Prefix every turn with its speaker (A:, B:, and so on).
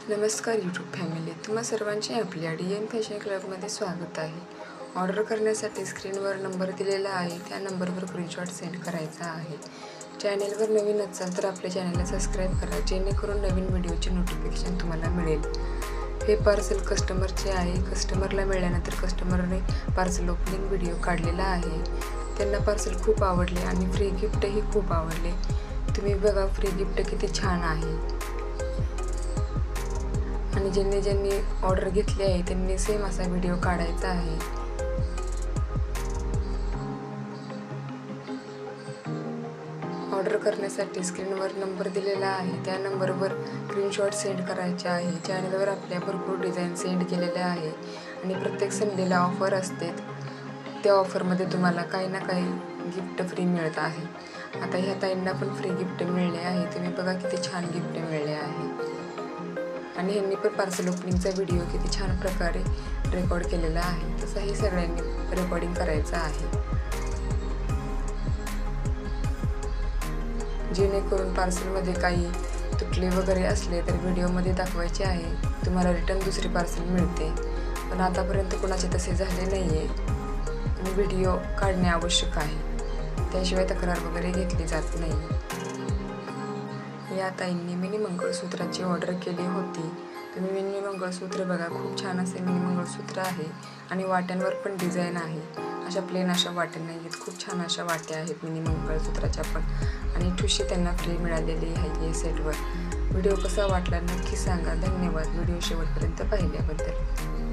A: नमस्कार YouTube family, तुम्हा सर्वांचे आपल्या DN फॅशन क्लबमध्ये स्वागत आहे। ऑर्डर करण्यासाठी स्क्रीनवर नंबर दिलेला आहे, त्या नंबरवर स्क्रीनशॉट सेंड करायचा आहे। चॅनलवर नवीन असाल तर आपल्या चॅनलला सबस्क्राइब करा, जेणेकरून नवीन व्हिडिओचे नोटिफिकेशन तुम्हाला मिळेल। हे पार्सल कस्टमरचे आहे। कस्टमरला मिळाल्यानंतर कस्टमरने पार्सल ओपनिंग व्हिडिओ काढलेला आहे। त्यांना पार्सल खूप आवडले आणि फ्री गिफ्टही खूप आवडले। तुम्ही बघा फ्री गिफ्ट किती छान आहे। आणि ज्यांनी ऑर्डर घेतली आहे त्यांनी सेम असा व्हिडिओ काढायचा आहे। ऑर्डर करण्यासाठी स्क्रीनवर नंबर दिलेला आहे, त्या नंबरवर स्क्रीनशॉट सेंड करायचे आहे। चॅनलवर आपल्या भरपूर डिझाइन सेंड केलेल्या आहे आणि प्रत्येक संडेला ऑफर असते। त्या ऑफरमध्ये तुम्हाला काही ना काही गिफ्ट फ्री मिळत आहे। आता ह्या ताईंना पण फ्री गिफ्ट मिळले आहे। तुम्ही बघा किती छान गिफ्ट मिळले आहे आणि ह्यांनी पण पार्सल ओपनिंगचा व्हिडिओ किती छान प्रकारे रेकॉर्ड केलेला आहे। तसंही सगळ्यांनी रेकॉर्डिंग करायचं आहे, जेणेकरून पार्सलमध्ये काही तुटले वगैरे असले तर व्हिडिओमध्ये दाखवायचे आहे। तुम्हाला रिटर्न दुसरी पार्सल मिळते, पण आतापर्यंत कोणाचे तसे झाले नाही आहे आणि व्हिडिओ काढणे आवश्यक आहे, त्याशिवाय तक्रार वगैरे घेतली जात नाही। या ताईंनी मिनी मंगळसूत्राची ऑर्डर केली होती। तुम्ही मिनी मंगळसूत्र बघा, खूप छान असे मिनी मंगळसूत्र आहे आणि वाट्यांवर पण डिझाईन आहे। अशा प्लेन अशा वाट्या नाही आहेत, खूप छान अशा वाट्या आहेत मिनी मंगळसूत्राच्या पण, आणि ठुशी त्यांना फ्री मिळालेली आहे या सेटवर। व्हिडिओ कसा वाटला नक्की सांगा। धन्यवाद व्हिडिओ शेवटपर्यंत पाहिल्याबद्दल।